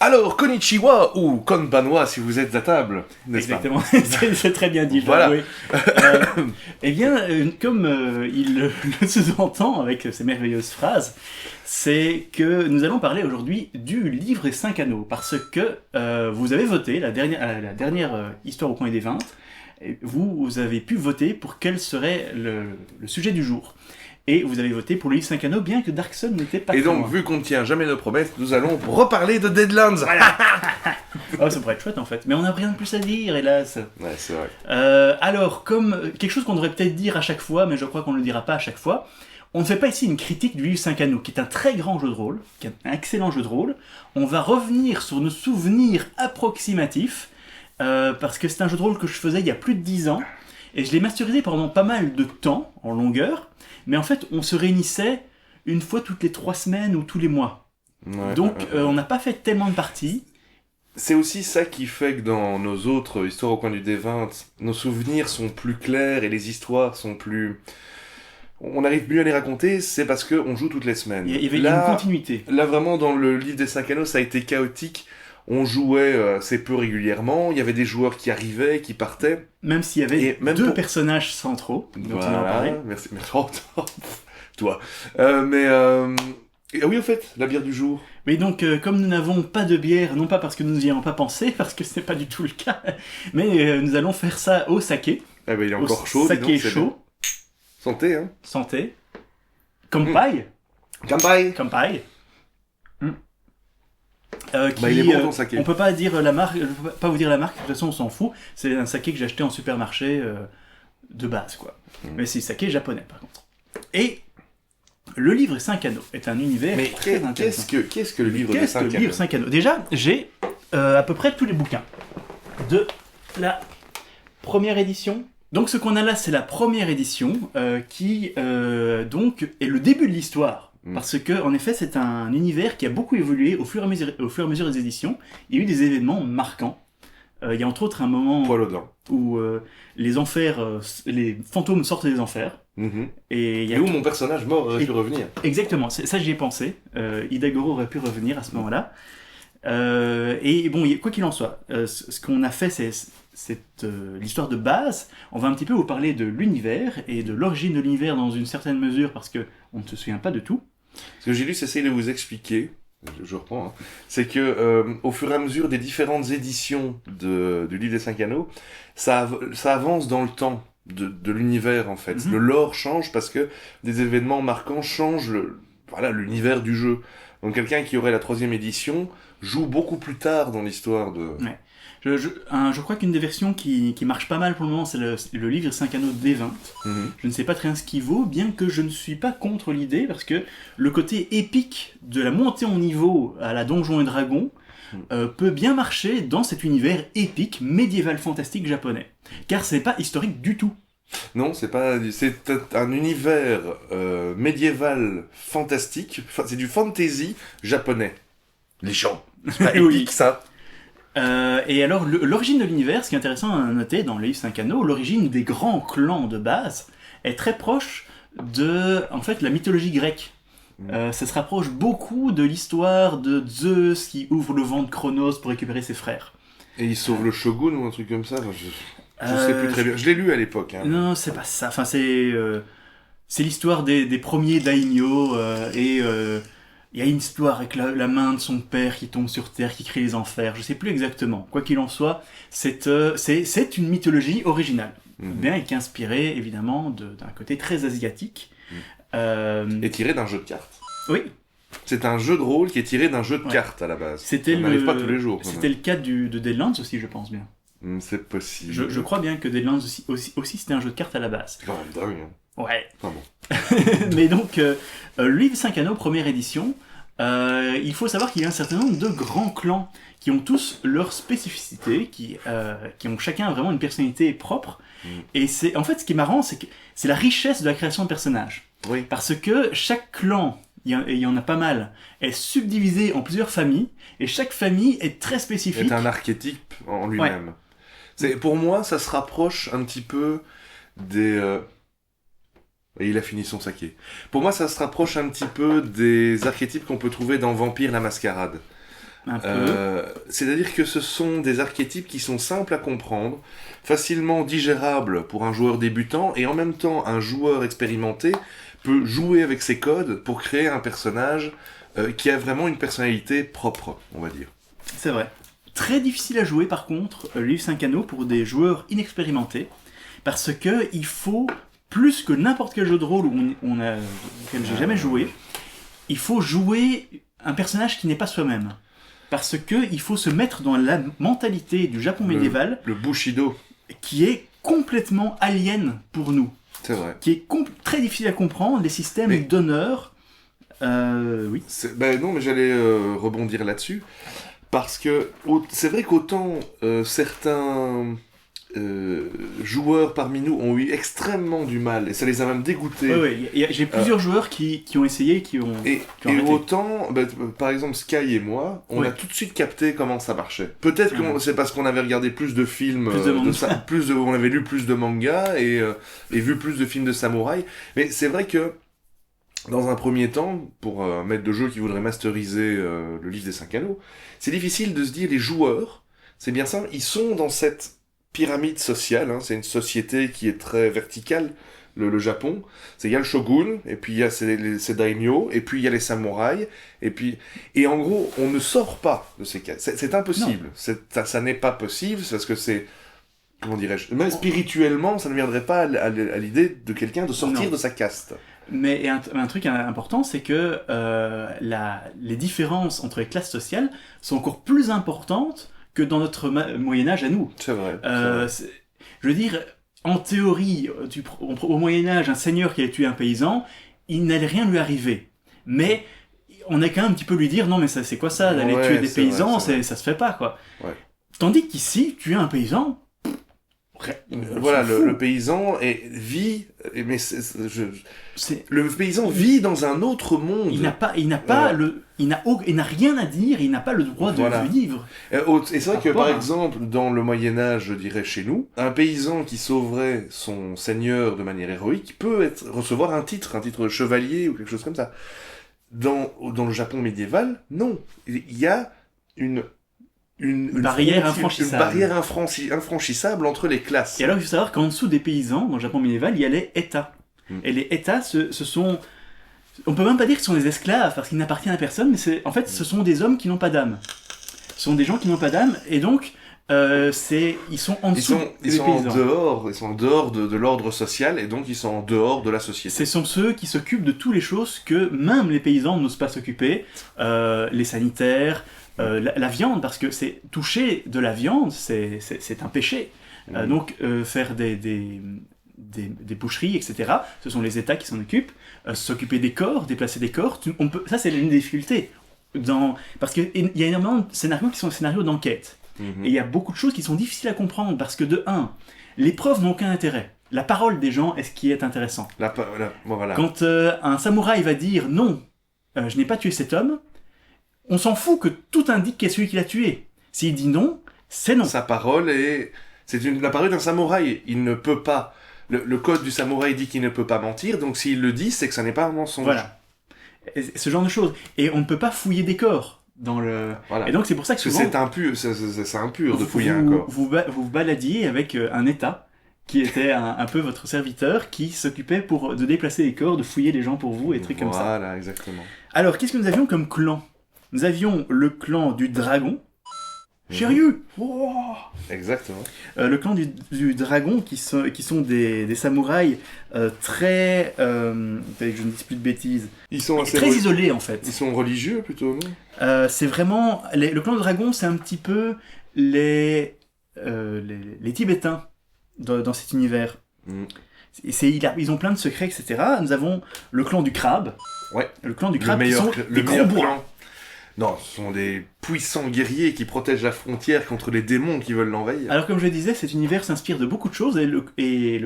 Alors, konnichiwa ou konbanwa si vous êtes à table, n'est-ce pas? Exactement, c'est très bien dit. Voilà. Oui. Eh bien, comme il le sous-entend avec ces merveilleuses phrases, c'est que nous allons parler aujourd'hui du livre et 5 anneaux, parce que vous avez voté la dernière histoire au coin des 20, et vous avez pu voter pour quel serait le sujet du jour. Et vous avez voté pour le livre 5 anneaux, bien que Darkson n'était pas Et très donc, loin. vu qu'on ne tient jamais nos promesses, nous allons reparler de Deadlands. Oh, ça pourrait être chouette en fait, mais on n'a rien de plus à dire, hélas. Ouais, c'est vrai. Alors, comme quelque chose qu'on devrait peut-être dire à chaque fois, mais je crois qu'on ne le dira pas à chaque fois, on ne fait pas ici une critique du livre 5 anneaux, qui est un très grand jeu de rôle, qui est un excellent jeu de rôle. On va revenir sur nos souvenirs approximatifs, parce que c'est un jeu de rôle que je faisais il y a plus de 10 ans, et je l'ai masterisé pendant pas mal de temps, en longueur, mais en fait, on se réunissait une fois toutes les 3 semaines ou tous les mois. Ouais, Donc, on n'a pas fait tellement de parties. C'est aussi ça qui fait que dans nos autres histoires au coin du D20, nos souvenirs sont plus clairs et les histoires sont plus... On arrive mieux à les raconter, c'est parce qu'on joue toutes les semaines. Il y avait une continuité. Là, vraiment, dans le livre des 5 anneaux, ça a été chaotique. On jouait assez peu régulièrement, il y avait des joueurs qui arrivaient, qui partaient. Même s'il y avait Et même deux pour- personnages centraux, dont on en parlait. Merci. Toi. Ah oui, en fait, la bière du jour. Mais donc, comme nous n'avons pas de bière, non pas parce que nous n'y avons pas pensé, parce que ce n'est pas du tout le cas, mais nous allons faire ça au saké. Ah ben, il est Au encore chaud, dis saké donc, c'est chaud. bien. Santé, hein. Santé. Kampai. Kanpai. Kampai. Qui, Bah, il est bon, ton saké. on peut pas dire la marque, je peux pas vous dire la marque, de toute façon on s'en fout. C'est un saké que j'ai acheté en supermarché de base, quoi. Mais c'est saké japonais, par contre. Et le livre 5 anneaux est un univers Mais très intéressant. qu'est-ce que le livre des Qu'est-ce que 5 le livre 5 anneaux? Déjà, j'ai à peu près tous les bouquins de la première édition. Donc ce qu'on a là, c'est la première édition qui donc est le début de l'histoire. Parce que, en effet, c'est un univers qui a beaucoup évolué au fur et à mesure des éditions. Il y a eu des événements marquants. Il y a entre autres un moment Poil aux dents. où les enfers, les fantômes sortent des enfers. Et il y Et a où mon personnage mort aurait pu revenir. Exactement, ça j'y ai pensé. Hidagoro aurait pu revenir à ce moment-là. Et bon, quoi qu'il en soit, ce qu'on a fait, c'est l'histoire de base. On va un petit peu vous parler de l'univers et de l'origine de l'univers dans une certaine mesure, parce que on ne se souvient pas de tout. Ce que j'ai lu, c'est essayer de vous expliquer, je reprends, hein, c'est que au fur et à mesure des différentes éditions du livre des 5 anneaux, ça avance dans le temps de l'univers en fait. Mhm. Le lore change parce que des événements marquants changent l'univers du jeu. Donc quelqu'un qui aurait la 3e édition joue beaucoup plus tard dans l'histoire de... Ouais. Je crois qu'une des versions qui marche pas mal pour le moment, c'est le livre 5 anneaux D20. Mhm. Je ne sais pas très bien ce qu'il vaut, bien que je ne suis pas contre l'idée, parce que le côté épique de la montée en niveau à la Donjons et Dragons peut bien marcher dans cet univers épique, médiéval fantastique japonais. Car c'est pas historique du tout. Non, c'est un univers médiéval fantastique, c'est du fantasy japonais. Les gens, c'est pas Oui. épique ça. Et alors, l'origine de l'univers, ce qui est intéressant à noter dans le livre 5 anneaux, l'origine des grands clans de base est très proche de, en fait, la mythologie grecque. Ça se rapproche beaucoup de l'histoire de Zeus qui ouvre le vent de Chronos pour récupérer ses frères. Et il sauve le shogun ou un truc comme ça, enfin, je sais plus très bien. Je l'ai lu à l'époque. Hein. Non, c'est pas ça. Enfin, c'est l'histoire des premiers daimyo et il y a une histoire avec la main de son père qui tombe sur terre, qui crée les enfers. Je sais plus exactement. Quoi qu'il en soit, c'est une mythologie originale, bien et qui est inspirée évidemment d'un côté très asiatique. Et tiré d'un jeu de cartes. Oui. C'est un jeu de rôle qui est tiré d'un jeu de cartes à la base. Ça n'arrive pas tous les jours. C'était le cas de Deadlands aussi, je pense bien. C'est possible. Je crois bien que Deadlands aussi c'était un jeu de cartes à la base. C'est quand même dingue. Hein. Ouais. Enfin bon. Mais donc, le livre 5 anneaux, première édition, il faut savoir qu'il y a un certain nombre de grands clans qui ont tous leur spécificité, qui ont chacun vraiment une personnalité propre. Et c'est en fait, ce qui est marrant, c'est que c'est la richesse de la création de personnages. Oui. Parce que chaque clan, et il y en a pas mal, est subdivisé en plusieurs familles, et chaque famille est très spécifique. C'est un archétype en lui-même. Pour moi, ça se rapproche un petit peu des... Et il a fini son saké. Pour moi, ça se rapproche un petit peu des archétypes qu'on peut trouver dans Vampire la Mascarade. Un peu. C'est-à-dire que ce sont des archétypes qui sont simples à comprendre, facilement digérables pour un joueur débutant, et en même temps, un joueur expérimenté peut jouer avec ces codes pour créer un personnage qui a vraiment une personnalité propre, on va dire. C'est vrai. Très difficile à jouer par contre, le livre 5 anneaux pour des joueurs inexpérimentés, parce que il faut, plus que n'importe quel jeu de rôle auquel j'ai jamais joué, il faut jouer un personnage qui n'est pas soi-même. Parce que il faut se mettre dans la mentalité du Japon médiéval, Le Bushido. qui est complètement alien pour nous. C'est vrai. Qui est très difficile à comprendre, les systèmes d'honneur. Oui. Non, mais j'allais rebondir là-dessus. Parce que c'est vrai qu'autant certains joueurs parmi nous ont eu extrêmement du mal, et ça les a même dégoûtés. Oui, j'ai plusieurs joueurs qui ont essayé et qui ont Et arrêté. autant, par exemple, Sky et moi, on a tout de suite capté comment ça marchait. Peut-être que c'est parce qu'on avait regardé plus de films, on avait lu plus de mangas et vu plus de films de samouraï. Mais c'est vrai que, dans un premier temps, pour un maître de jeu qui voudrait masteriser le livre des 5 anneaux, c'est difficile de se dire, les joueurs, c'est bien simple, ils sont dans cette pyramide sociale, c'est une société qui est très verticale, le Japon. Il y a le shogun, et puis il y a ces daimyo, et puis il y a les samouraïs, et en gros, on ne sort pas de ces cases. C'est impossible. Ça n'est pas possible, parce que c'est, comment dirais-je, même spirituellement, ça ne viendrait pas à l'idée de quelqu'un de sortir de sa caste. Mais un truc important, c'est que les différences entre les classes sociales sont encore plus importantes que dans notre Moyen-Âge à nous. C'est vrai. Je veux dire, en théorie, au Moyen-Âge, un seigneur qui allait tuer un paysan, il n'allait rien lui arriver. Mais on a quand même un petit peu lui dire, non mais ça, c'est quoi ça, d'aller tuer des paysans, ça se fait pas, quoi. Ouais. Tandis qu'ici, tuer un paysan... Voilà, le paysan vit, mais le paysan vit dans un autre monde. Il n'a rien à dire, il n'a pas le droit de vivre. Et c'est vrai que par exemple, dans le Moyen-Âge, je dirais chez nous, un paysan qui sauverait son seigneur de manière héroïque peut recevoir un titre de chevalier ou quelque chose comme ça. Dans le Japon médiéval, non. Il y a une barrière infranchissable entre les classes. Et alors, il faut savoir qu'en dessous des paysans, dans le Japon médiéval, il y a les États. Et les États, ce sont... On peut même pas dire que ce sont des esclaves, parce qu'ils n'appartiennent à personne, mais en fait, ce sont des hommes qui n'ont pas d'âme. Ce sont des gens qui n'ont pas d'âme, et donc, ils sont en dessous des paysans. Ils sont en dehors de l'ordre social, et donc ils sont en dehors de la société. Ce sont ceux qui s'occupent de toutes les choses que même les paysans n'osent pas s'occuper. Les sanitaires... la viande, parce que toucher de la viande, c'est un péché. Donc, faire des boucheries, etc., ce sont les États qui s'en occupent. S'occuper des corps, déplacer des corps, ça c'est l'une des difficultés. Parce qu'il y a énormément de scénarios qui sont des scénarios d'enquête. Et il y a beaucoup de choses qui sont difficiles à comprendre, parce que de un, les preuves n'ont aucun intérêt. La parole des gens est ce qui est intéressant. Voilà. Quand un samouraï va dire « Non, je n'ai pas tué cet homme », on s'en fout que tout indique qui est celui qui l'a tué. S'il dit non, c'est non. Sa parole la parole d'un samouraï. Il ne peut pas... Le code du samouraï dit qu'il ne peut pas mentir, donc s'il le dit, c'est que ça n'est pas un mensonge. Voilà. Ce genre de choses. Et on ne peut pas fouiller des corps dans le... Voilà. Et donc c'est pour ça que souvent... C'est impur de fouiller un corps. Vous baladiez avec un État qui était un peu votre serviteur, qui s'occupait de déplacer les corps, de fouiller les gens pour vous, et des trucs comme ça. Voilà, exactement. Alors, qu'est-ce que nous avions comme clan ? Nous avions le clan du dragon. Shiryu. Oh. Exactement. Le clan du dragon, qui sont des samouraïs très... que je ne dise plus de bêtises. Ils sont très isolés, en fait. Ils sont religieux, plutôt, non c'est vraiment... le clan du dragon, c'est un petit peu les Tibétains dans cet univers. Ils ont plein de secrets, etc. Nous avons le clan du crabe. Ouais. Le clan du crabe, le meilleur clan. Non, ce sont des puissants guerriers qui protègent la frontière contre les démons qui veulent l'envahir. Alors comme je le disais, cet univers s'inspire de beaucoup de choses, et le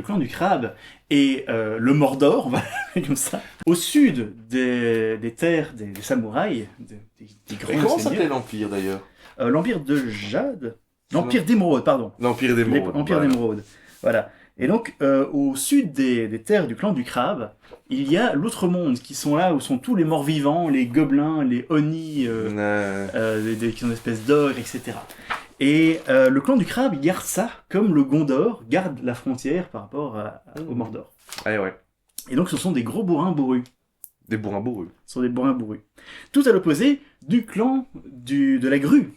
clan du crabe et le Mordor, on va l'appeler comme ça, au sud des terres des samouraïs, des grands comment s'appelait l'Empire d'ailleurs ? L'Empire de Jade ? L'Empire d'Émeraude, pardon. L'Empire d'Émeraude. L'Empire d'Émeraude, voilà. Et donc, au sud des terres du clan du crabe, il y a l'autre monde, qui sont là où sont tous les morts-vivants, les gobelins, les oni, qui sont des espèces d'ogres, etc. Et le clan du crabe, il garde ça, comme le Gondor garde la frontière par rapport au Mordor. Ah ouais. Et donc, ce sont des gros bourrins bourrus. Des bourrins bourrus. Ce sont des bourrins bourrus. Tout à l'opposé du clan de la grue.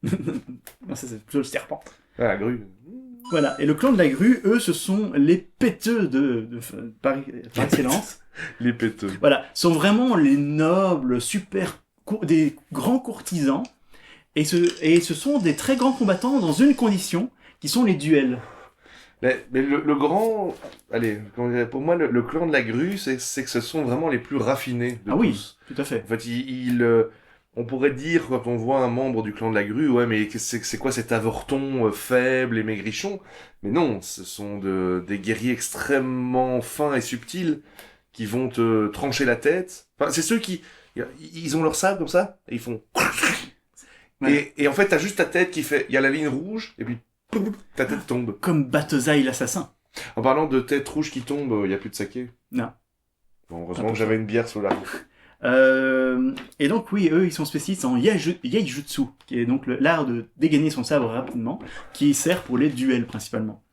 Non, ça, c'est plutôt le serpent. Ah, la grue. Voilà, et le clan de la grue, eux, ce sont les péteux par excellence. Les péteux. Voilà, sont vraiment les nobles, des grands courtisans, et ce sont des très grands combattants dans une condition, qui sont les duels. Mais le grand... Allez, pour moi, le clan de la grue, c'est que ce sont vraiment les plus raffinés de tous. Oui, tout à fait. En fait, on pourrait dire, quand on voit un membre du clan de la grue, ouais, mais c'est quoi cet avorton faible et maigrichon? Mais non, ce sont des guerriers extrêmement fins et subtils qui vont te trancher la tête. Enfin, c'est ceux ils ont leur sabre comme ça, et ils font... Ouais. Et en fait, t'as juste ta tête qui fait... Il y a la ligne rouge, et puis ta tête tombe. Comme Battezai l'assassin. En parlant de tête rouge qui tombe, il n'y a plus de saké. Non. Bon, heureusement que j'avais une bière sous la main. Et donc oui, eux ils sont spécialistes en Yaijutsu, qui est donc l'art de dégainer son sabre rapidement, qui sert pour les duels principalement.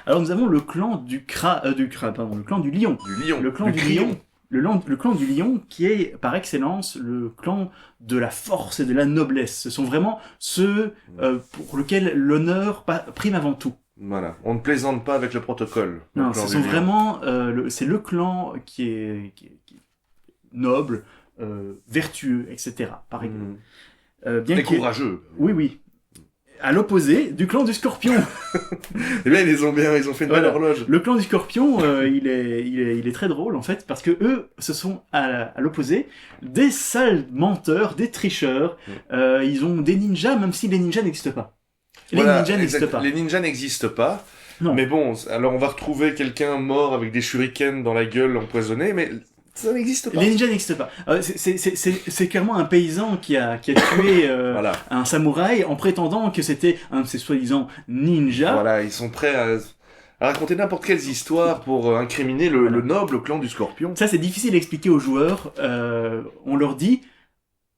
Alors nous avons le clan le clan du lion. Le clan du lion. Le clan du lion qui est par excellence le clan de la force et de la noblesse. Ce sont vraiment ceux pour lesquels l'honneur prime avant tout. Voilà, on ne plaisante pas avec le protocole. Non, ce sont vraiment c'est le clan qui est noble, vertueux, etc. Pareil. Et courageux. Oui. À l'opposé du clan du Scorpion. Eh bien, ils ont fait une belle horloge. Le clan du Scorpion, il est très drôle en fait, parce que eux, ce sont à l'opposé des sales menteurs, des tricheurs. Ils ont des ninjas, même si les ninjas n'existent pas. Les ninjas n'existent pas. Les ninjas n'existent pas. Non. Mais bon, alors on va retrouver quelqu'un mort avec des shurikens dans la gueule empoisonnée, mais ça n'existe pas. Les ninjas n'existent pas. C'est clairement un paysan qui a tué voilà. un samouraï en prétendant que c'était un de ses soi-disant ninjas. Voilà, ils sont prêts à raconter n'importe quelles histoires pour incriminer le noble clan du Scorpion. Ça, c'est difficile à expliquer aux joueurs. On leur dit,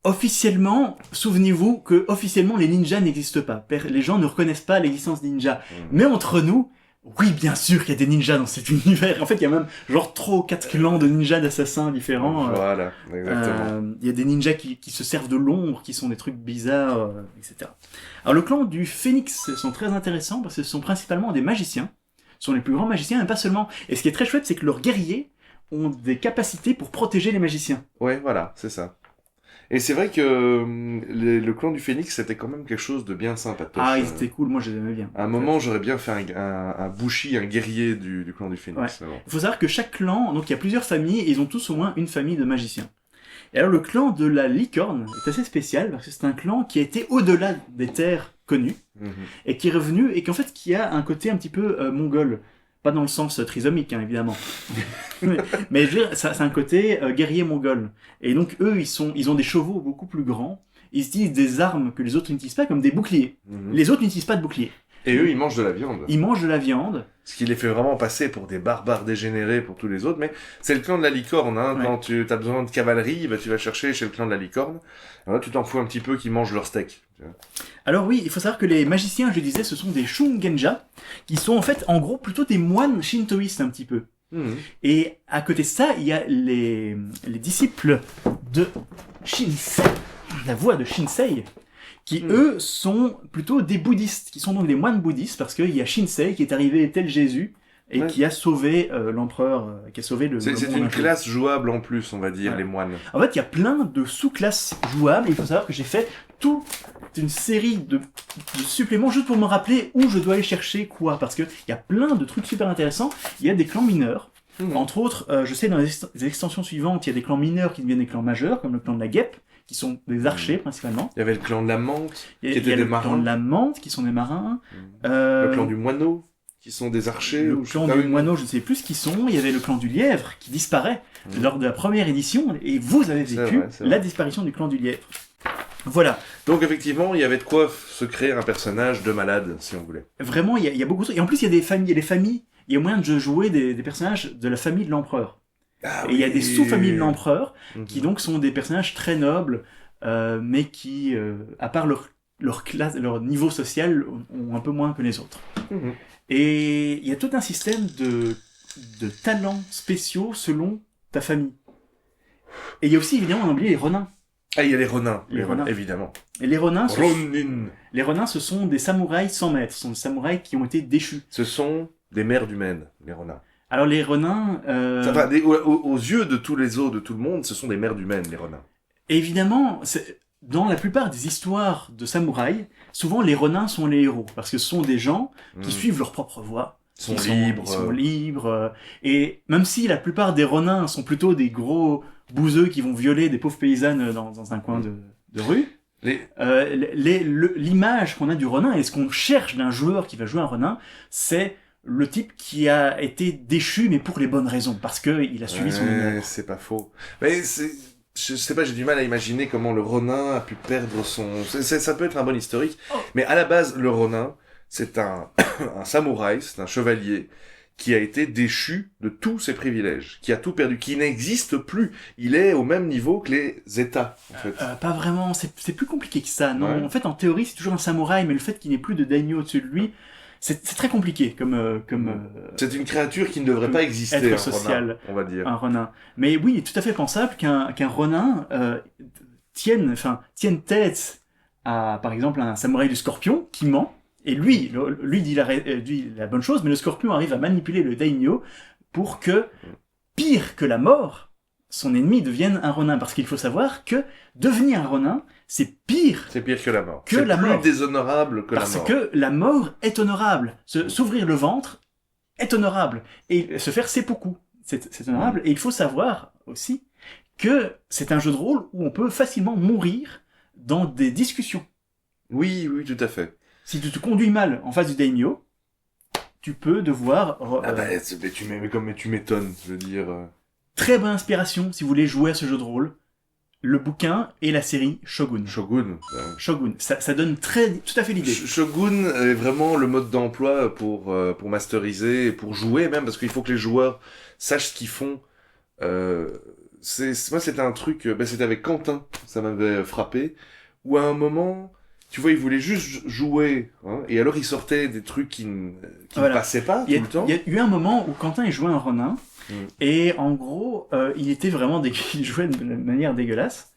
officiellement, souvenez-vous que officiellement les ninjas n'existent pas. Les gens ne reconnaissent pas l'existence des ninjas. Mais entre nous, oui, bien sûr qu'il y a des ninjas dans cet univers. En fait, il y a même genre 3 ou 4 clans de ninjas d'assassins différents. Voilà, exactement. Il y a des ninjas qui se servent de l'ombre, qui sont des trucs bizarres, etc. Alors le clan du Phénix sont très intéressants parce que ce sont principalement des magiciens. Ce sont les plus grands magiciens, mais pas seulement. Et ce qui est très chouette, c'est que leurs guerriers ont des capacités pour protéger les magiciens. Ouais, voilà, c'est ça. Et c'est vrai que le clan du Phénix, c'était quand même quelque chose de bien sympatoche. Ah, ils étaient cool, moi je les aimais bien. À un moment, j'aurais bien fait un bushi, un guerrier du clan du Phénix. Ouais. Il faut savoir que chaque clan, donc il y a plusieurs familles, et ils ont tous au moins une famille de magiciens. Et alors le clan de la licorne est assez spécial, parce que c'est un clan qui a été au-delà des terres connues, et qui est revenu, et qui a un côté un petit peu mongol. Pas dans le sens trisomique, hein, évidemment. mais je veux dire, c'est un côté guerrier mongol. Et donc, eux, ils ont des chevaux beaucoup plus grands. Ils utilisent des armes que les autres n'utilisent pas, comme des boucliers. Les autres n'utilisent pas de boucliers. Et eux, ils mangent de la viande. Ils mangent de la viande. Ce qui les fait vraiment passer pour des barbares dégénérés pour tous les autres. Mais c'est le clan de la licorne. Hein. Ouais. Quand tu as besoin de cavalerie, tu vas chercher chez le clan de la licorne. Alors là, tu t'en fous un petit peu qu'ils mangent leur steak. Alors oui, il faut savoir que les magiciens, je disais, ce sont des Shungenja, qui sont en fait, en gros, plutôt des moines shintoïstes un petit peu. Et à côté de ça, il y a les disciples de Shinsei, la voix de Shinsei, qui eux sont plutôt des bouddhistes, qui sont donc des moines bouddhistes, parce qu'il y a Shinsei qui est arrivé tel Jésus, et qui a sauvé l'empereur, qui a sauvé le monde. C'est une classe jouable en plus, on va dire, les moines. En fait, il y a plein de sous-classes jouables, et il faut savoir que j'ai fait toute une série de suppléments juste pour me rappeler où je dois aller chercher quoi, parce qu'il y a plein de trucs super intéressants. Il y a des clans mineurs, entre autres, je sais dans les extensions suivantes, il y a des clans mineurs qui deviennent des clans majeurs, comme le clan de la guêpe, qui sont des archers principalement. Il y avait le clan de la menthe, qui étaient des marins. Il y a le clan de la menthe, qui sont des marins. Le clan du moineau, qui sont des archers. Le clan du moineau, je ne sais plus ce qu'ils sont. Il y avait le clan du lièvre, qui disparaît lors de la première édition, et vous avez vécu la disparition du clan du lièvre. Voilà. Donc effectivement, il y avait de quoi se créer un personnage de malade, si on voulait. Vraiment, il y a beaucoup de trucs. Et en plus, il y a des familles, il y a moyen de jouer des personnages de la famille de l'empereur. Ah Et il y a des sous-familles de oui. l'empereur qui donc sont des personnages très nobles, mais qui, à part leur classe, leur niveau social, ont un peu moins que les autres. Mhm. Et il y a tout un système de talents spéciaux selon ta famille. Et il y a aussi, évidemment, on a oublié les renins. Ah, il y a les renins. Les renins. Évidemment. Et les renins, Ronin. ce sont des samouraïs sans maître. Ce sont des samouraïs qui ont été déchus. Ce sont des mères du Maine, les renins. Alors les renins... Enfin, aux yeux de tous les autres, de tout le monde, ce sont des mères du Maine, les renins. Évidemment, dans la plupart des histoires de samouraïs, souvent les renins sont les héros. Parce que ce sont des gens qui suivent leur propre voie. Ils sont libres. Et même si la plupart des renins sont plutôt des gros bouseux qui vont violer des pauvres paysannes dans un coin de rue, l'image qu'on a du renin et ce qu'on cherche d'un joueur qui va jouer un renin, c'est le type qui a été déchu, mais pour les bonnes raisons, parce qu'il a suivi son honneur. C'est pas faux. Mais je sais pas, j'ai du mal à imaginer comment le Ronin a pu perdre son... Ça peut être un bon historique, mais à la base, le Ronin, c'est un samouraï, c'est un chevalier qui a été déchu de tous ses privilèges, qui a tout perdu, qui n'existe plus. Il est au même niveau que les États, en fait. Pas vraiment, c'est plus compliqué que ça. Non, Ouais. en fait, en théorie, c'est toujours un samouraï, mais le fait qu'il n'ait plus de daimyo au-dessus de lui, c'est très compliqué comme C'est une créature qui ne devrait pas exister, être un social, Ronin, on va dire. un renin. Mais oui, il est tout à fait pensable qu'un renin tienne tête à, par exemple, un samouraï du scorpion qui ment, et lui dit la bonne chose, mais le scorpion arrive à manipuler le daimyo pour que, pire que la mort, son ennemi devienne un renin. Parce qu'il faut savoir que devenir un renin, c'est pire. C'est pire que la mort. Que c'est la plus mort. déshonorable que la Parce mort. que la mort est honorable. S'ouvrir le ventre est honorable. Et se faire seppuku, c'est honorable. Et il faut savoir aussi que c'est un jeu de rôle où on peut facilement mourir dans des discussions. Oui, tout à fait. Si tu te conduis mal en face du daimyo, tu peux devoir... Mais tu m'étonnes, je veux dire... Très bonne inspiration si vous voulez jouer à ce jeu de rôle. Le bouquin et la série Shogun. Shogun. Shogun, ça donne tout à fait l'idée. Shogun est vraiment le mode d'emploi pour masteriser et pour jouer même, parce qu'il faut que les joueurs sachent ce qu'ils font. Moi, c'était un truc... c'était avec Quentin, ça m'avait frappé, où à un moment... Tu vois, il voulait juste jouer, hein, et alors il sortait des trucs qui ne passaient pas tout le temps. Il y a eu un moment où Quentin il jouait un renin, et en gros, il jouait de manière dégueulasse.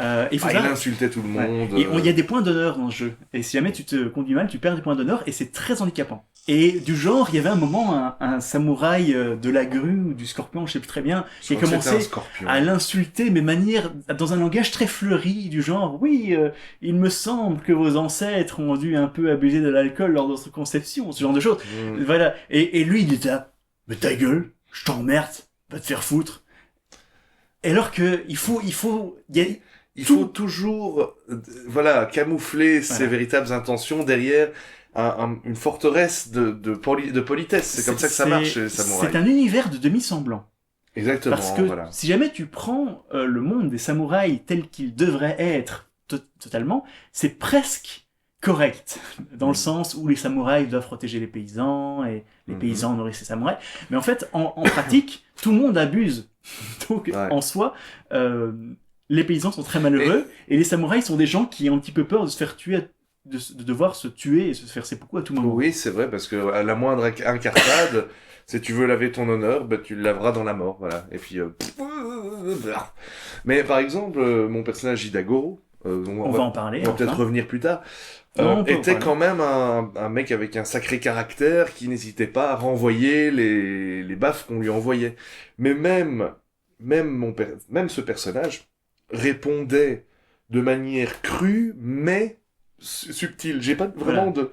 Il insultait tout le monde. Ouais. Et il y a des points d'honneur dans le jeu. Et si jamais tu te conduis mal, tu perds des points d'honneur, et c'est très handicapant. Et du genre, il y avait un moment, un samouraï de la grue ou du scorpion, je sais plus très bien, qui a commencé à l'insulter, mais dans un langage très fleuri, du genre, oui, il me semble que vos ancêtres ont dû un peu abuser de l'alcool lors de votre conception, ce genre de choses. Voilà. Et lui, il était là, mais ta gueule, je t'emmerde, va te faire foutre. Et alors que il faut toujours, camoufler ses véritables intentions derrière une forteresse de politesse. C'est comme ça que ça marche, les samouraïs. C'est un univers de demi-semblant. Exactement. Parce que si jamais tu prends le monde des samouraïs tel qu'il devrait être totalement, c'est presque correct, dans le sens où les samouraïs doivent protéger les paysans, et les paysans nourrissent les samouraïs. Mais en fait, en pratique, tout le monde abuse. Donc, en soi, les paysans sont très malheureux, et les samouraïs sont des gens qui ont un petit peu peur de se faire tuer, de devoir se tuer et se faire seppuku à tout moment. Oui, c'est vrai, parce que à la moindre incartade, si tu veux laver ton honneur, tu le laveras dans la mort, voilà. Et puis... Mais par exemple, mon personnage Hidagoro, on va en parler. On va peut-être revenir plus tard. Était quand même un mec avec un sacré caractère qui n'hésitait pas à renvoyer les baffes qu'on lui envoyait. Mais même ce personnage répondait de manière crue, mais subtile. J'ai pas vraiment de...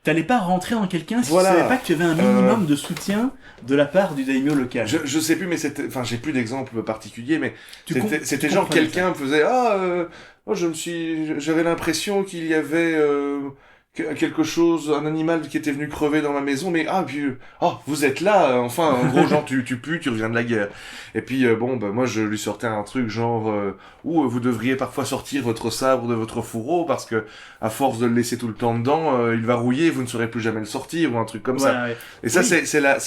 T'allais pas rentrer dans quelqu'un si tu savais pas que tu avais un minimum de soutien de la part du daimyo local. Je sais plus, mais j'ai plus d'exemples particuliers, mais c'était genre quelqu'un me faisait j'avais l'impression qu'il y avait quelque chose, un animal qui était venu crever dans ma maison, mais vous êtes là, enfin, en gros, genre, tu pues, tu reviens de la guerre. Et puis, moi, je lui sortais un truc genre, vous devriez parfois sortir votre sabre de votre fourreau, parce que, à force de le laisser tout le temps dedans, il va rouiller, vous ne saurez plus jamais le sortir, ou un truc comme ça. Ouais. Et ça, Oui. c'est la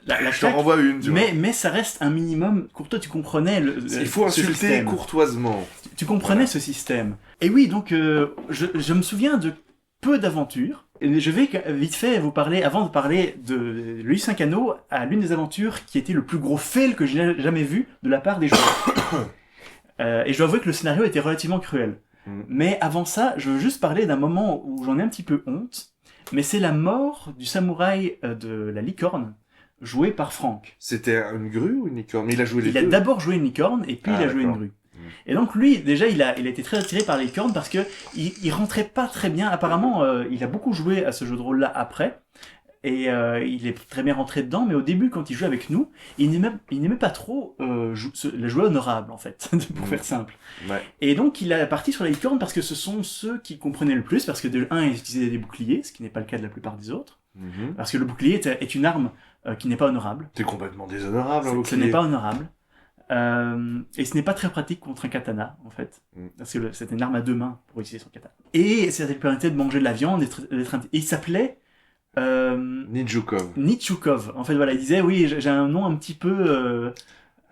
je t'en claque, renvoie une, tu vois. mais ça reste un minimum. Pour toi, tu comprenais Il faut ce insulter système. courtoisement. Tu comprenais ce système. Et oui, donc je me souviens de peu d'aventures. Et je vais vite fait vous parler, avant de parler de Louis Saint-Cano, à l'une des aventures qui était le plus gros fail que j'ai jamais vu de la part des joueurs. Et je dois avouer que le scénario était relativement cruel. Mais avant ça, je veux juste parler d'un moment où j'en ai un petit peu honte. Mais c'est la mort du samouraï de la licorne, joué par Franck. C'était une grue ou une licorne? Mais il a joué les deux. Il a d'abord joué une licorne et puis il a joué une grue. Et donc lui, déjà, il a été très attiré par les licornes parce que il rentrait pas très bien. Apparemment, il a beaucoup joué à ce jeu de rôle-là après. Et il est très bien rentré dedans, mais au début, quand il jouait avec nous, il n'aimait pas trop la jouer honorable, en fait, pour faire simple. Ouais. Et donc, il a parti sur la licorne parce que ce sont ceux qui comprenaient le plus, parce que de un, ils utilisaient des boucliers, ce qui n'est pas le cas de la plupart des autres. Parce que le bouclier est une arme qui n'est pas honorable. C'est complètement déshonorable, un Ce bouclier. n'est pas honorable. Et ce n'est pas très pratique contre un katana, en fait. Parce que c'est une arme à deux mains pour utiliser son katana. Et ça lui permettait de manger de la viande, et il s'appelait... Nichukov. En fait, voilà, il disait, oui, j'ai un nom un petit peu...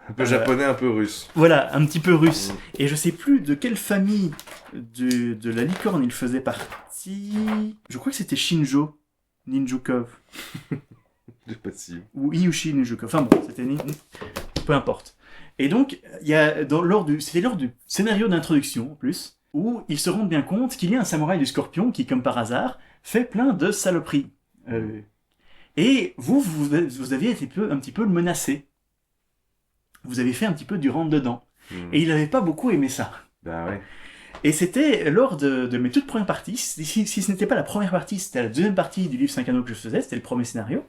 un peu japonais, un peu russe. Voilà, un petit peu russe. Et je sais plus de quelle famille de la licorne il faisait partie. Je crois que c'était Shinjo Ninjukov. C'est possible. Ou Iyushi Ninjukov. Enfin bon, c'était... Peu importe. Et donc, il y a, c'était lors du scénario d'introduction, en plus, où ils se rendent bien compte qu'il y a un samouraï du Scorpion qui, comme par hasard, fait plein de saloperies. Et vous aviez été un petit peu le menacé. Vous avez fait un petit peu du rentre-dedans. Et il n'avait pas beaucoup aimé ça. Bah ouais. Et c'était lors de mes toutes premières parties, si ce n'était pas la première partie, c'était la deuxième partie du livre Saint-Cano que je faisais, c'était le premier scénario.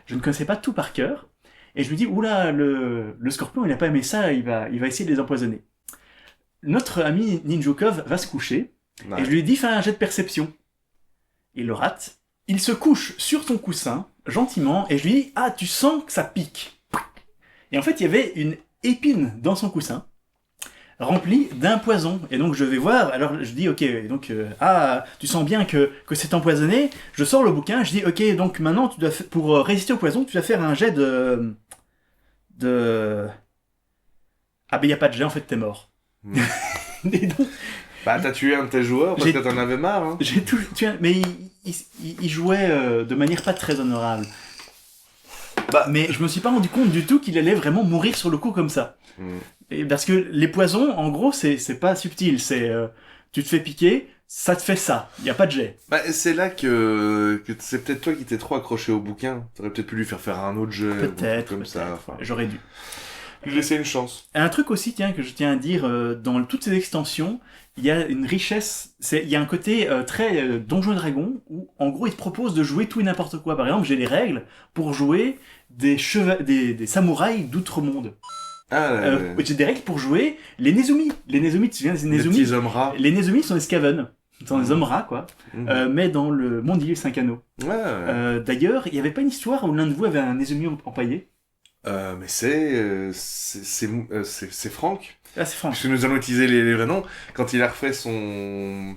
Je ne connaissais pas tout par cœur. Et je me dis, oula, le Scorpion, il n'a pas aimé ça, il va essayer de les empoisonner. Notre ami Ninjukov va se coucher, et je lui dis, fais un jet de perception. Il le rate. Il se couche sur ton coussin, gentiment, et je lui dis, ah, tu sens que ça pique. Et en fait, il y avait une épine dans son coussin, remplie d'un poison. Et donc, je vais voir, alors je dis, ok, donc, tu sens bien que c'est empoisonné. Je sors le bouquin, je dis, ok, donc maintenant, pour résister au poison, tu dois faire un jet de... Ah, ben, il n'y a pas de jet, en fait, t'es mort. Et donc, bah, t'as tué un de tes joueurs parce que t'en avais marre, hein. J'ai tout tué, mais il jouait de manière pas très honorable. Mais je me suis pas rendu compte du tout qu'il allait vraiment mourir sur le coup comme ça. Et parce que les poisons, en gros, c'est pas subtil. C'est tu te fais piquer, ça te fait ça. Il y a pas de jet. Bah, c'est là que c'est peut-être toi qui t'es trop accroché au bouquin. T'aurais peut-être pu lui faire un autre jeu. Peut-être. Ça. Enfin, j'aurais dû. Lui laisser une chance. Un truc aussi, que je tiens à dire, dans toutes ces extensions, il y a une richesse, il y a un côté très Donjons et Dragons, où en gros ils te proposent de jouer tout et n'importe quoi. Par exemple, j'ai les règles pour jouer des samouraïs d'outre-monde. J'ai des règles pour jouer les Nezumi. Les Nezumi, tu te souviens des Nezumi? Les petits hommes rats. Les Nezumi sont des Skaven. Ce sont des hommes rats, quoi. Mais dans le monde du livre Saint-Cano. D'ailleurs, il n'y avait pas une histoire où l'un de vous avait un Nezumi empaillé? Mais c'est Franck. Ah, c'est Franck. Parce que nous allons utiliser les vrais noms. Quand il a refait son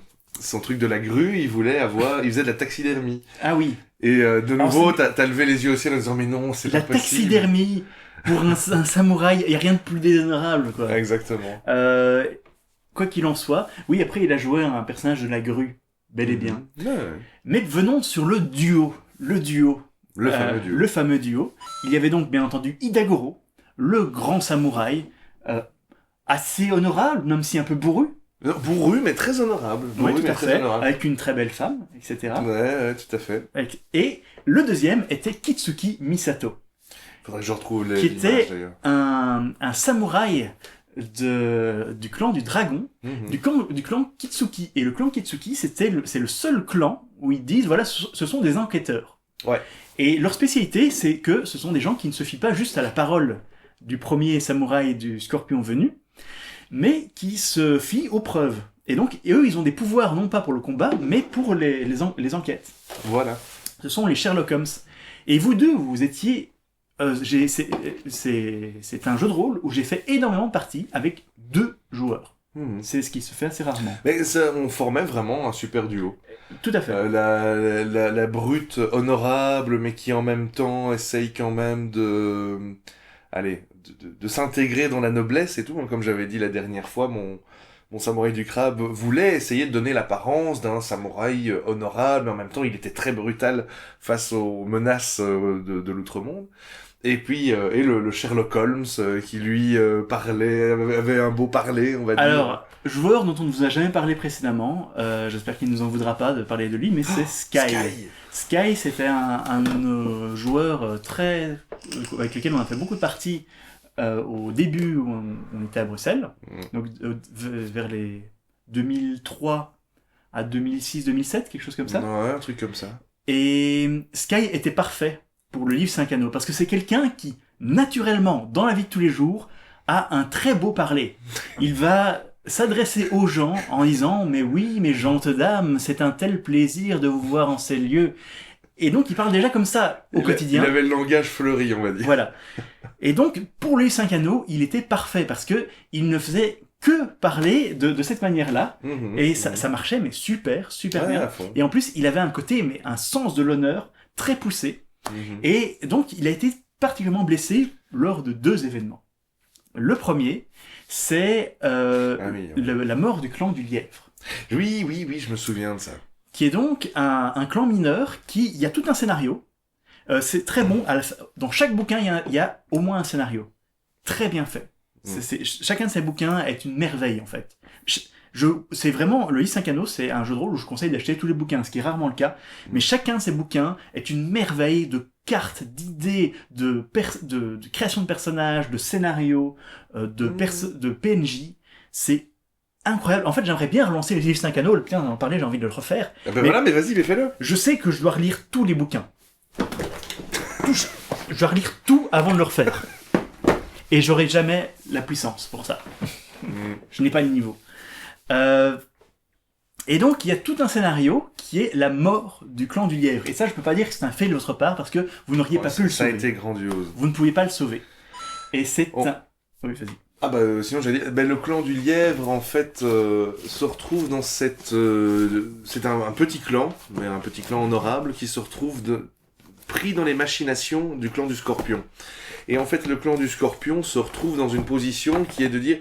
truc de la grue, il faisait de la taxidermie. Ah oui. Et de nouveau, t'as levé les yeux au ciel en disant, mais non, c'est pas possible. La taxidermie pour un samouraï, il n'y a rien de plus déshonorable, quoi. Exactement. Quoi qu'il en soit, oui, après il a joué un personnage de la grue, bel et bien. Mais venons sur le duo. Le fameux duo. Il y avait donc bien entendu Hidagoro, le grand samouraï, assez honorable, même si un peu bourru. Bourru, mais très honorable. Oui, tout à fait, avec une très belle femme, etc. Ouais, tout à fait. Et le deuxième était Kitsuki Misato. Faudrait que je retrouve qui était un samouraï du clan du dragon, du clan Kitsuki. Et le clan Kitsuki, c'est le seul clan où ils disent, voilà, ce sont des enquêteurs. Ouais. Et leur spécialité, c'est que ce sont des gens qui ne se fient pas juste à la parole du premier samouraï du Scorpion venu, mais qui se fient aux preuves. Et donc, eux, ils ont des pouvoirs non pas pour le combat, mais pour les enquêtes. Voilà. Ce sont les Sherlock Holmes. Et vous deux, vous étiez... c'est un jeu de rôle où j'ai fait énormément de parties avec 2 joueurs. C'est ce qui se fait assez rarement. Mais ça, on formait vraiment un super duo. Tout à fait. La brute honorable, mais qui en même temps essaye quand même de s'intégrer dans la noblesse et tout. Hein. Comme j'avais dit la dernière fois, mon samouraï du crabe voulait essayer de donner l'apparence d'un samouraï honorable, mais en même temps il était très brutal face aux menaces de l'outre-monde. Et puis, le Sherlock Holmes qui lui parlait, avait un beau parler, on va dire. Alors, joueur dont on ne vous a jamais parlé précédemment, j'espère qu'il ne nous en voudra pas de parler de lui, mais c'est Sky. Sky, c'était un de nos joueurs avec lequel on a fait beaucoup de parties au début où on était à Bruxelles, donc vers les 2003 à 2006-2007, quelque chose comme ça. Ouais, un truc comme ça. Et Sky était parfait pour le livre 5 anneaux, parce que c'est quelqu'un qui, naturellement, dans la vie de tous les jours, a un très beau parler. Il va s'adresser aux gens en disant « Mais oui, mes gentes dames, c'est un tel plaisir de vous voir en ces lieux. » Et donc, il parle déjà comme ça au quotidien. Il avait le langage fleuri, on va dire. Voilà. Et donc, pour le livre 5 anneaux, il était parfait, parce que il ne faisait que parler de cette manière-là, et ça marchait, mais super bien. Et en plus, il avait un côté, mais un sens de l'honneur très poussé. Et donc, il a été particulièrement blessé lors de 2 événements. Le premier, c'est la mort du clan du Lièvre. Oui, je me souviens de ça. Qui est donc un clan mineur il y a tout un scénario. C'est très bon. Dans chaque bouquin, il y a au moins un scénario. Très bien fait. Chacun de ces bouquins est une merveille, en fait. C'est vraiment, le livre 5 anneaux, c'est un jeu de rôle où je conseille d'acheter tous les bouquins, ce qui est rarement le cas. Mais chacun de ces bouquins est une merveille de cartes, d'idées, de création de personnages, de scénarios, de PNJ. C'est incroyable. En fait, j'aimerais bien relancer le livre 5 anneaux. Putain, en parler, j'ai envie de le refaire. Mais vas-y, mais fais-le. Je sais que je dois relire tous les bouquins. Je dois relire tout avant de le refaire. Et j'aurai jamais la puissance pour ça. Je n'ai pas le niveau. Et donc, il y a tout un scénario qui est la mort du clan du Lièvre. Et ça, je peux pas dire que c'est un fait de votre part, parce que vous n'auriez pas pu le sauver. Ça a été grandiose. Vous ne pouviez pas le sauver. Et c'est un... Oui, vas-y. Ah sinon j'allais dire, le clan du Lièvre, en fait, se retrouve dans cette... c'est un petit clan, mais un petit clan honorable, qui se retrouve pris dans les machinations du clan du Scorpion. Et en fait, le clan du Scorpion se retrouve dans une position qui est de dire...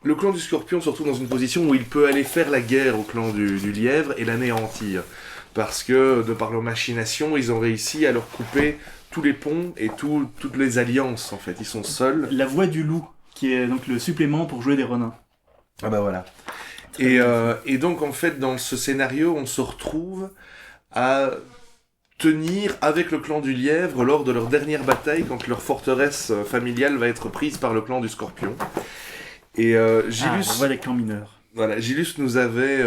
le clan du Scorpion se retrouve dans une position où il peut aller faire la guerre au clan du Lièvre et l'anéantir. Parce que, de par leurs machinations, ils ont réussi à leur couper tous les ponts et toutes les alliances, en fait. Ils sont seuls. La voix du loup, qui est donc le supplément pour jouer des renins. Ah voilà. Et donc, en fait, dans ce scénario, on se retrouve à tenir avec le clan du Lièvre lors de leur dernière bataille, quand leur forteresse familiale va être prise par le clan du Scorpion. Et Gilus... on voit les clans mineurs. Voilà, Gilus nous avait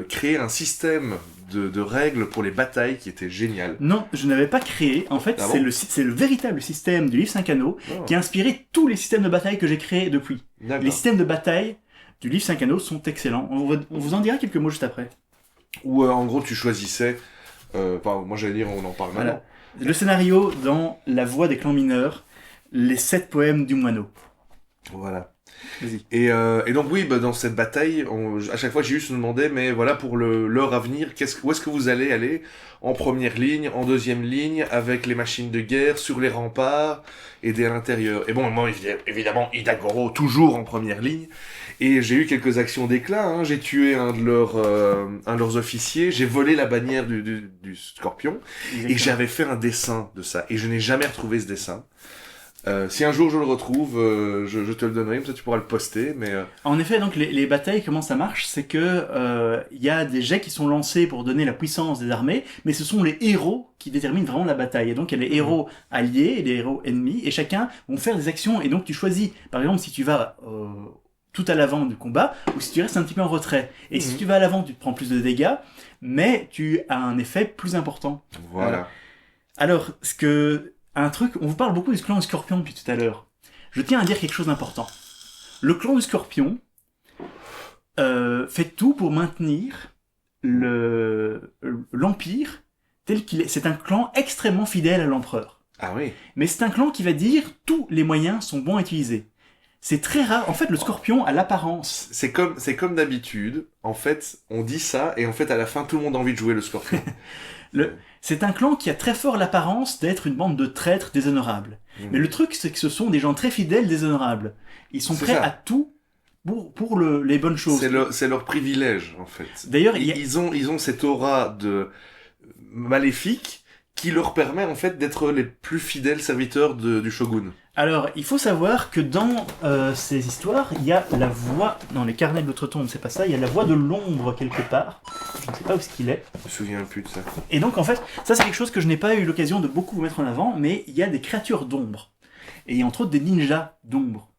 créé un système de règles pour les batailles qui était génial. Non, je n'avais pas créé. En fait, c'est le véritable système du livre 5 anneaux qui a inspiré tous les systèmes de bataille que j'ai créés depuis. D'accord. Les systèmes de bataille du livre 5 anneaux sont excellents. On vous en dira quelques mots juste après. Où en gros tu choisissais... moi j'allais dire, on en parle maintenant. Le scénario dans La Voix des clans mineurs, les 7 poèmes du moineau. Voilà. Vas-y. Et donc oui, dans cette bataille, à chaque fois Gilus nous demandait, mais voilà, pour l'heure à venir, où est-ce que vous allez aller? En première ligne, en deuxième ligne, avec les machines de guerre, sur les remparts, aider à l'intérieur. Et bon, moi, évidemment, Hidagoro, toujours en première ligne. Et j'ai eu quelques actions d'éclat, hein. J'ai tué un de leurs officiers, j'ai volé la bannière du Scorpion, exactement. Et j'avais fait un dessin de ça. Et je n'ai jamais retrouvé ce dessin. Si un jour je le retrouve, je te le donnerai, comme ça tu pourras le poster. Mais En effet, donc les batailles, comment ça marche, c'est que y a des jets qui sont lancés pour donner la puissance des armées, mais ce sont les héros qui déterminent vraiment la bataille. Et donc il y a les héros alliés et les héros ennemis, et chacun vont faire des actions. Et donc tu choisis, par exemple, si tu vas tout à l'avant du combat, ou si tu restes un petit peu en retrait. Et si tu vas à l'avant, tu te prends plus de dégâts, mais tu as un effet plus important. Voilà. Alors, on vous parle beaucoup du clan du Scorpion depuis tout à l'heure. Je tiens à dire quelque chose d'important. Le clan du Scorpion fait tout pour maintenir l'Empire tel qu'il est. C'est un clan extrêmement fidèle à l'empereur. Ah oui. Mais c'est un clan qui va dire tous les moyens sont bons à utiliser. C'est très rare. En fait, le Scorpion a l'apparence. C'est comme d'habitude. En fait, on dit ça et en fait, à la fin, tout le monde a envie de jouer le Scorpion. C'est un clan qui a très fort l'apparence d'être une bande de traîtres déshonorables. Mais le truc, c'est que ce sont des gens très fidèles déshonorables. Ils sont prêts à tout pour les bonnes choses. C'est leur privilège, en fait. D'ailleurs, ils ont cette aura de maléfique qui leur permet, en fait, d'être les plus fidèles serviteurs du shogun. Alors, il faut savoir que dans ces histoires, il y a la voix... Dans les carnets de l'Outre-Tombe, c'est pas ça. Il y a la voix de l'ombre quelque part. Je ne sais pas où ce qu'il est. Je me souviens plus de ça. Et donc, en fait, ça c'est quelque chose que je n'ai pas eu l'occasion de beaucoup vous mettre en avant, mais il y a des créatures d'ombre. Et entre autres des ninjas d'ombre.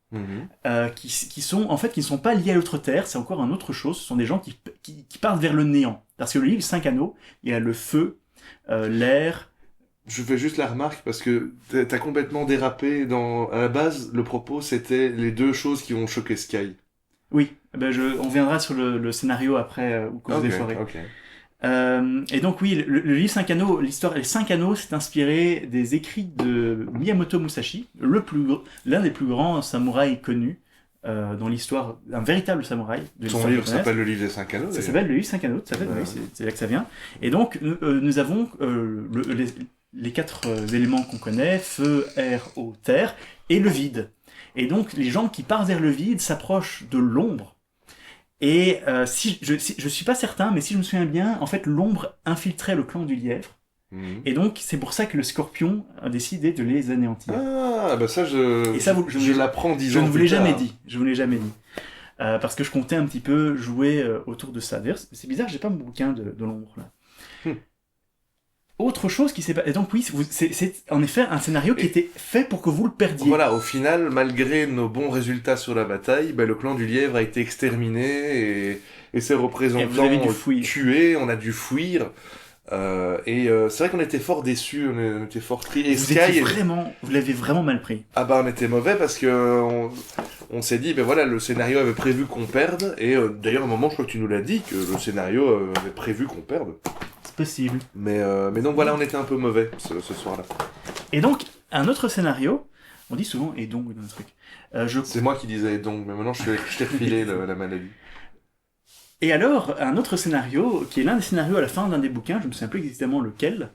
Qui ne sont pas liés à l'autre terre, c'est encore une autre chose. Ce sont des gens qui partent vers le néant. Parce que le livre 5 anneaux, il y a le feu, l'air... Je fais juste la remarque parce que t'as complètement dérapé à la base, le propos c'était les deux choses qui vont choquer Sky. Oui, on viendra sur le scénario après, ou que vous déforez. Et donc oui, le livre 5 anneaux, l'histoire Les 5 anneaux s'est inspiré des écrits de Miyamoto Musashi, l'un des plus grands samouraïs connus dans l'histoire, un véritable samouraï. Son livre s'appelle le livre des 5 anneaux. Ça s'appelle le livre 5 anneaux, oui, c'est là que ça vient. Et donc nous avons les 4 éléments qu'on connaît, feu, air, eau, terre, et le vide. Et donc les gens qui partent vers le vide s'approchent de l'ombre. Et je suis pas certain, mais si je me souviens bien, en fait l'ombre infiltrait le clan du lièvre. Et donc c'est pour ça que le Scorpion a décidé de les anéantir. Ah, bah ça je l'apprends 10 ans plus tard. Je ne vous l'ai jamais dit. Parce que je comptais un petit peu jouer autour de ça. D'ailleurs, c'est bizarre, j'ai pas mon bouquin de l'ombre là. Autre chose qui s'est passé. Et donc oui, c'est en effet un scénario qui était fait pour que vous le perdiez. Voilà, au final, malgré nos bons résultats sur la bataille, le clan du lièvre a été exterminé et ses représentants tués, on a dû fuir. C'est vrai qu'on était fort déçus, on était fort tristes. Vous l'avez vraiment mal pris. Ah on était mauvais parce que on s'est dit, le scénario avait prévu qu'on perde, et d'ailleurs à un moment je crois que tu nous l'as dit, que le scénario avait prévu qu'on perde. C'est possible. Mais donc voilà, on était un peu mauvais ce soir-là. Et donc, un autre scénario, on dit souvent « et donc » dans le truc. C'est moi qui disais « et donc », mais maintenant je t'ai refilé la maladie. Et alors, un autre scénario, qui est l'un des scénarios à la fin d'un des bouquins, je ne me souviens plus exactement lequel,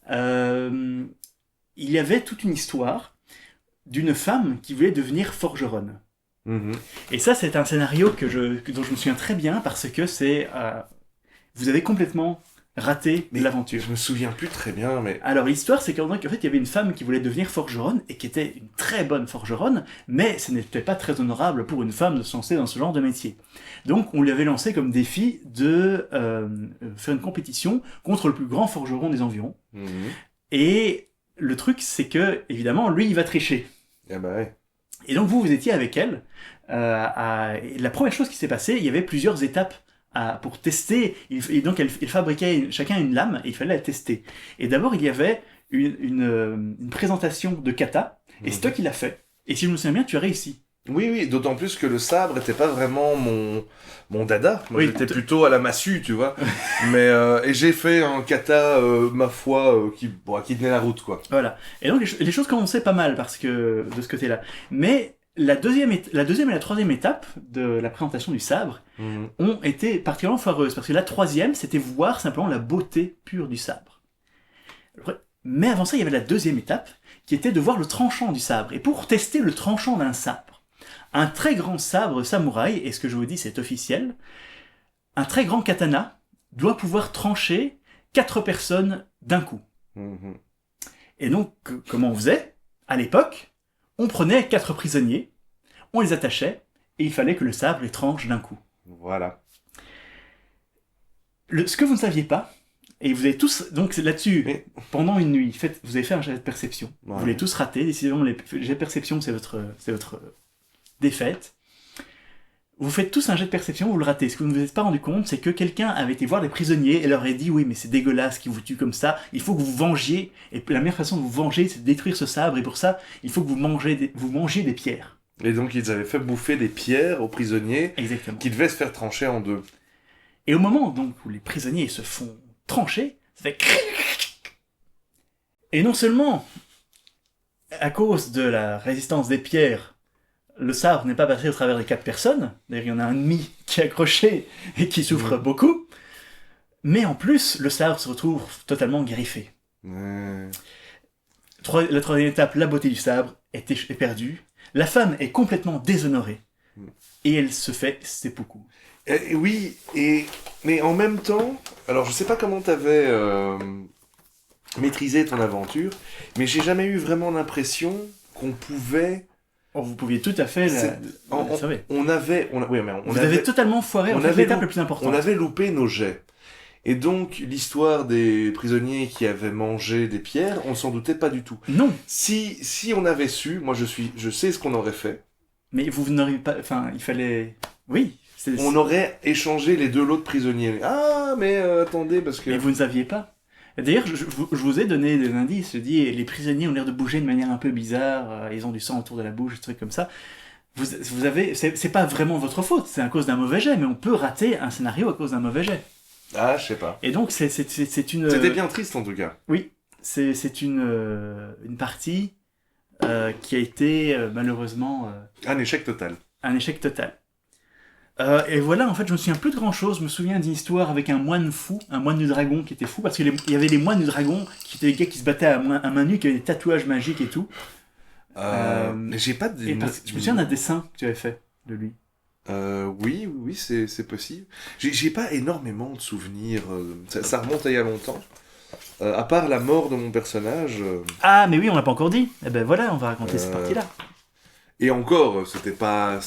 il y avait toute une histoire d'une femme qui voulait devenir forgeronne. Et ça, c'est un scénario dont je me souviens très bien, parce que c'est... vous avez complètement raté l'aventure. Je me souviens plus très bien, mais... Alors, l'histoire, c'est qu'en fait, il y avait une femme qui voulait devenir forgeronne, et qui était une très bonne forgeronne, mais ce n'était pas très honorable pour une femme de se lancer dans ce genre de métier. Donc, on lui avait lancé comme défi de faire une compétition contre le plus grand forgeron des environs. Et le truc, c'est que, évidemment, lui, il va tricher. Ah bah ouais. Et donc, vous étiez avec elle. La première chose qui s'est passée, il y avait plusieurs étapes pour tester. Et donc, ils fabriquaient chacun une lame, et il fallait la tester. Et d'abord, il y avait une présentation de kata, et c'est toi qui l'as fait. Et si je me souviens bien, tu as réussi. Oui, d'autant plus que le sabre n'était pas vraiment mon dada. Moi, j'étais plutôt à la massue, tu vois. Mais et j'ai fait un kata, ma foi, qui tenait la route, quoi. Voilà. Et donc les choses commençaient pas mal de ce côté-là. Mais la deuxième et la troisième étape de la présentation du sabre ont été particulièrement foireuses, parce que la troisième, c'était voir simplement la beauté pure du sabre. Mais avant ça, il y avait la deuxième étape, qui était de voir le tranchant du sabre. Et pour tester le tranchant d'un sabre, un très grand sabre samouraï, et ce que je vous dis c'est officiel, un très grand katana doit pouvoir trancher 4 personnes d'un coup. Et donc, comment on faisait ? À l'époque, on prenait 4 prisonniers, on les attachait, et il fallait que le sabre les tranche d'un coup. Voilà. Ce que vous ne saviez pas, et vous avez tous, donc là-dessus, pendant une nuit, vous avez fait un jet de perception. Ouais. Vous l'avez tous raté, décidément, les jets de perception, c'est votre défaite. Vous faites tous un jet de perception, vous le ratez. Ce que vous ne vous êtes pas rendu compte, c'est que quelqu'un avait été voir les prisonniers et leur a dit « Oui, mais c'est dégueulasse qu'ils vous tuent comme ça, il faut que vous vengiez, et la meilleure façon de vous venger, c'est de détruire ce sabre, et pour ça, il faut que vous mangiez des pierres. » Et donc ils avaient fait bouffer des pierres aux prisonniers Exactement. qui devaient se faire trancher en deux. Et au moment donc où les prisonniers se font trancher, ça fait... Et non seulement, à cause de la résistance des pierres, le sabre n'est pas passé au travers des 4 personnes, d'ailleurs il y en a un demi qui est accroché et qui souffre beaucoup, mais en plus, le sabre se retrouve totalement griffé. Ouais. La troisième étape, la beauté du sabre, est perdue. La femme est complètement déshonorée. Et elle se fait seppuku. Oui, mais en même temps, alors je sais pas comment t'avais maîtrisé ton aventure, mais j'ai jamais eu vraiment l'impression qu'on pouvait... Oh, vous pouviez tout à fait la sauver. Vous avez totalement foiré en fait, l'étape la plus importante. On avait loupé nos jets. Et donc, l'histoire des prisonniers qui avaient mangé des pierres, on s'en doutait pas du tout. Non. Si on avait su, moi je sais ce qu'on aurait fait. Mais vous n'auriez pas... Enfin, il fallait... Oui. On aurait échangé les 2 lots de prisonniers. Ah, mais attendez, parce que... Mais vous ne saviez pas. D'ailleurs, je vous ai donné des indices. Je dis, les prisonniers ont l'air de bouger de manière un peu bizarre. Ils ont du sang autour de la bouche, des trucs comme ça. Vous avez... C'est pas vraiment votre faute. C'est à cause d'un mauvais jet. Mais on peut rater un scénario à cause d'un mauvais jet. Ah, je sais pas. Et donc, c'est une... C'était bien triste, en tout cas. Oui. C'est une partie qui a été, malheureusement... Un échec total. Un échec total. Et voilà, en fait, je me souviens plus de grand-chose. Je me souviens d'une histoire avec un moine fou, un moine du dragon qui était fou, parce qu'il y avait les moines du dragon, qui étaient des gars qui se battaient à main nue, qui avaient des tatouages magiques et tout. Mais j'ai pas de... je me souviens d'un dessin que tu avais fait de lui. Oui, c'est possible. J'ai pas énormément de souvenirs. Ça remonte à il y a longtemps. À part la mort de mon personnage. Ah, mais oui, on l'a pas encore dit. Eh ben voilà, on va raconter cette partie-là. Et encore, c'était pas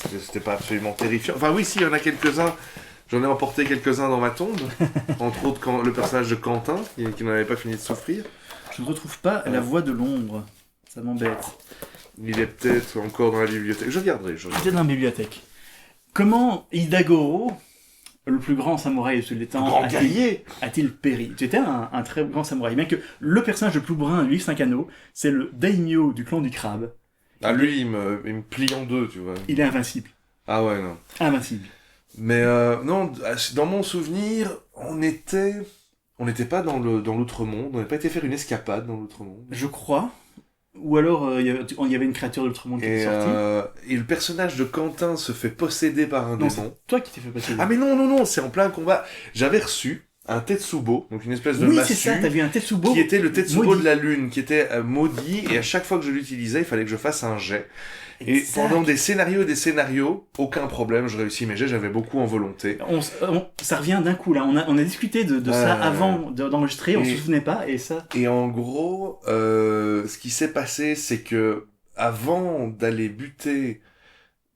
absolument terrifiant. Enfin oui, si, il y en a quelques-uns. J'en ai emporté quelques-uns dans ma tombe. Entre autres, le personnage de Quentin, qui n'en avait pas fini de souffrir. Je ne retrouve pas la voix de l'ombre. Ça m'embête. Il est peut-être encore dans la bibliothèque. Je regarderai. Peut-être dans la bibliothèque. Comment Hidagoro, le plus grand samouraï de tous les temps, a-t-il péri? Tu étais un très grand samouraï. Bien que le personnage le plus brun du livre 5 anneaux, c'est le daimyo du clan du crabe. Ah, lui, il me plie en deux, tu vois. Il est invincible. Ah ouais, non. Invincible. Mais non, dans mon souvenir, on n'était pas dans l'outre-monde, on n'avait pas été faire une escapade dans l'outre-monde. Je crois. Ou alors, il y avait une créature de l'outre-monde qui était sortie. Et le personnage de Quentin se fait posséder par un démon. C'est toi qui t'es fait posséder. Ah mais non, c'est en plein combat. J'avais reçu un Tetsubo, donc une espèce de massue. Oui, c'est ça, t'as vu un Tetsubo. Qui était le Tetsubo maudit de la lune, qui était maudit, et à chaque fois que je l'utilisais, il fallait que je fasse un jet. Et pendant des scénarios, aucun problème, je réussis mes jets, j'avais beaucoup en volonté. Ça revient d'un coup, là. On a discuté de ça avant d'enregistrer, on se souvenait pas, et ça... Et en gros, ce qui s'est passé, c'est que avant d'aller buter...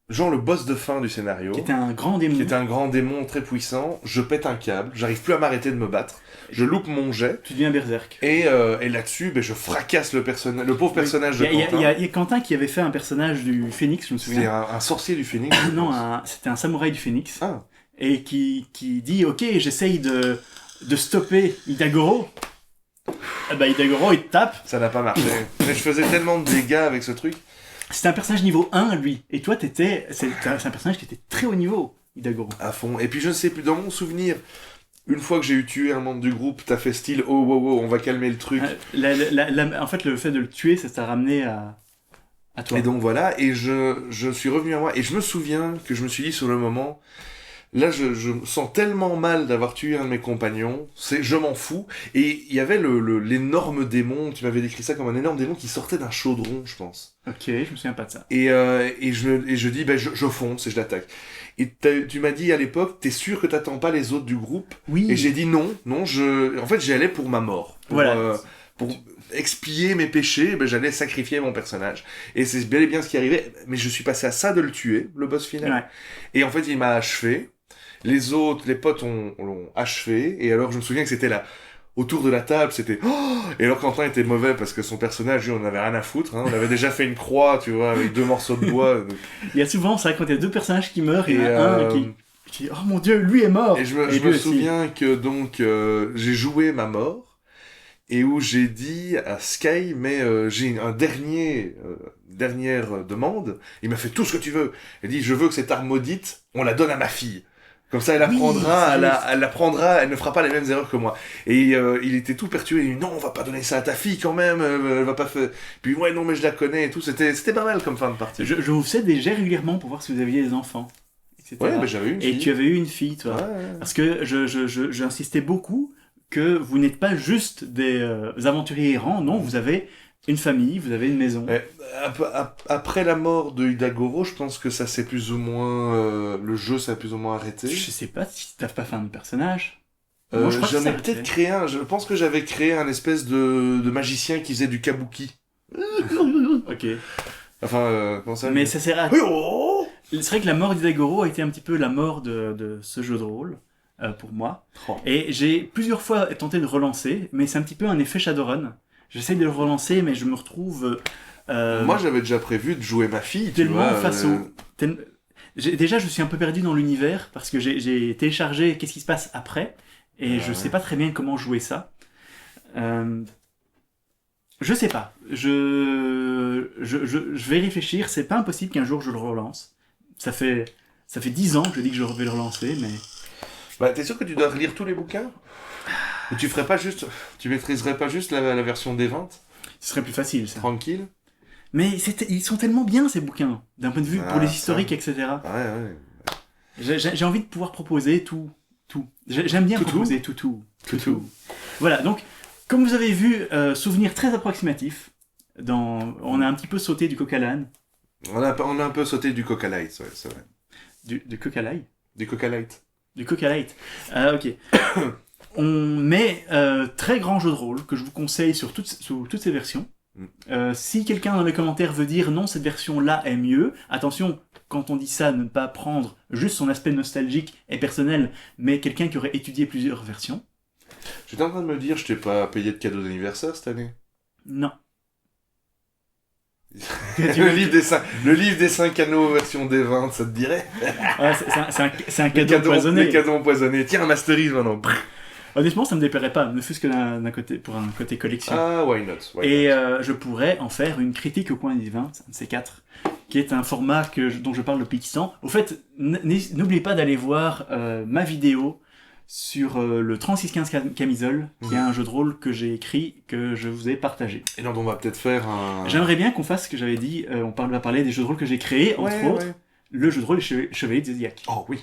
Genre le boss de fin du scénario, qui était un grand démon très puissant, je pète un câble, j'arrive plus à m'arrêter de me battre, je loupe mon jet. Tu deviens berserk. Et là-dessus, je fracasse le pauvre personnage de Quentin. Il y a Quentin qui avait fait un personnage du Phénix, je me souviens. C'était un sorcier du Phénix. Non, c'était un samouraï du Phénix. Ah. Et qui dit, ok, j'essaye de stopper Hidagoro. Eh ben Hidagoro, il te tape. Ça n'a pas marché. Mais je faisais tellement de dégâts avec ce truc. C'était un personnage niveau 1, lui. Et toi, c'est un personnage qui était très haut niveau, Hidagoro. À fond. Et puis je ne sais plus, dans mon souvenir, une fois que j'ai eu tué un membre du groupe, t'as fait style, oh, on va calmer le truc. En fait, le fait de le tuer, ça t'a ramené à toi. Et donc voilà, et je suis revenu à moi. Et je me souviens que je me suis dit sur le moment... Là, je me sens tellement mal d'avoir tué un de mes compagnons, je m'en fous. Et il y avait l'énorme démon, tu m'avais décrit ça comme un énorme démon qui sortait d'un chaudron, je pense. Ok, je me souviens pas de ça. Et je dis, je fonce et je l'attaque. Et tu m'as dit à l'époque, t'es sûr que t'attends pas les autres du groupe? Oui. Et j'ai dit non, en fait j'y allais pour ma mort. Pour expier mes péchés, j'allais sacrifier mon personnage. Et c'est bel et bien ce qui arrivait, mais je suis passé à ça de le tuer, le boss final. Ouais. Et en fait il m'a achevé. Les potes l'ont achevé, et alors je me souviens que c'était là, autour de la table, c'était oh. Et alors Quentin était mauvais parce que son personnage, lui, on avait rien à foutre, hein. On avait déjà fait une croix, tu vois, avec 2 morceaux de bois. Donc... Il y a souvent, c'est vrai, quand il y a 2 personnages qui meurent, il y en a un qui dit oh mon dieu, lui est mort. Et je me souviens que donc j'ai joué ma mort, et où j'ai dit à Sky, mais j'ai un dernière demande. Il m'a fait tout ce que tu veux. Il dit, je veux que cette arme maudite, on la donne à ma fille. Comme ça, elle apprendra, elle apprendra, elle ne fera pas les mêmes erreurs que moi. Et il était tout perturbé. Il dit, non, on va pas donner ça à ta fille quand même. Elle va pas faire. Puis ouais, non, mais je la connais et tout. C'était pas mal comme fin de partie. Je vous faisais des jets régulièrement pour voir si vous aviez des enfants, etc. Ouais, mais j'avais une fille. Et tu avais eu une fille, toi. Ouais. Parce que j'insistais beaucoup que vous n'êtes pas juste des aventuriers errants. Non, vous avez une famille, vous avez une maison. Après la mort de Hidagoro, je pense que ça s'est plus ou moins... le jeu s'est plus ou moins arrêté. Je sais pas si t'as pas fait un personnage. Moi, je crois que J'en ça ai peut-être créé un. Je pense que j'avais créé un espèce de magicien qui faisait du kabuki. Ok. Enfin, comment ça? Mais ça sert à... Oh C'est vrai que la mort d'Hidagoro a été un petit peu la mort de ce jeu de rôle, pour moi. Oh. Et j'ai plusieurs fois tenté de relancer, mais c'est un petit peu un effet Shadowrun. J'essaie de le relancer, mais je me retrouve... Moi, j'avais déjà prévu de jouer ma fille, tu tellement vois. face au... Déjà, je suis un peu perdu dans l'univers, parce que j'ai téléchargé qu'est-ce qui se passe après, et je sais pas très bien comment jouer ça. Je sais pas. Je vais y réfléchir. C'est pas impossible qu'un jour je le relance. Ça fait 10 ans que je dis que je vais le relancer, mais... Bah, t'es sûr que tu dois relire tous les bouquins? Ou tu ferais pas juste... Tu maîtriserais pas juste la version des 20? Ce serait plus facile, ça. Tranquille? Mais ils sont tellement bien, ces bouquins, d'un point de vue pour les historiques, etc. Ouais. J'ai envie de pouvoir proposer tout. J'aime bien proposer tout. Voilà, donc, comme vous avez vu, souvenir très approximatif. On a un petit peu sauté du coq à l'âne. On a un peu sauté du Coca Light, ouais, c'est vrai. Du coq à l'ail? Du Coca Light. Du coq à light. Ok. Très grand jeu de rôle que je vous conseille sous toutes ces versions. Si quelqu'un dans les commentaires veut dire non, cette version-là est mieux, attention, quand on dit ça, ne pas prendre juste son aspect nostalgique et personnel, mais quelqu'un qui aurait étudié plusieurs versions. J'étais en train de me dire, je t'ai pas payé de cadeau d'anniversaire cette année? Non. Le livre des 5 anneaux version des 20, ça te dirait? Ouais, c'est un cadeau empoisonné. Les cadeaux empoisonnés. Tiens, masterise maintenant. Honnêtement, ça me déplairait pas, ne fût-ce que pour un côté collection. Ah, why not? Je pourrais en faire une critique au coin des 20, un de ces 4, qui est un format dont je parle depuis Pakistan. Au fait, n'oubliez pas d'aller voir ma vidéo sur le 3615 Camisole, qui est un jeu de rôle que j'ai écrit, que je vous ai partagé. Et donc on va peut-être faire un... J'aimerais bien qu'on fasse ce que j'avais dit, on va parler des jeux de rôle que j'ai créés, entre autres, le jeu de rôle Chevalier de Zodiac. Oh oui.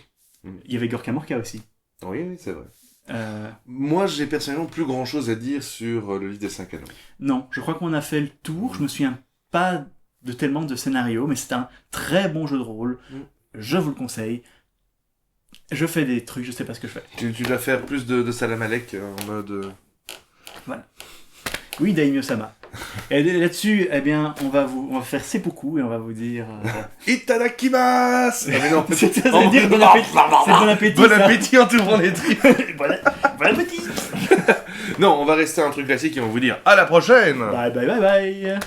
Il y avait Gorka Morka aussi. Oui, c'est vrai. Moi, j'ai personnellement plus grand chose à dire sur le livre des 5 anneaux. Non, je crois qu'on a fait le tour. Je me souviens pas de tellement de scénarios, mais c'est un très bon jeu de rôle. Je vous le conseille. Je fais des trucs, je sais pas ce que je fais. Tu dois faire plus de Salamalek en mode... Voilà. Oui, Daimyo-sama. Et là-dessus, eh bien, on va faire seppuku et on va vous dire... Itadakimasu. Mais non, ça veut dire bon appétit. C'est bon appétit. Bon appétit en t'ouvrant les tripes. Bon appétit. Non, on va rester un truc classique et on va vous dire à la prochaine. Bye bye bye bye.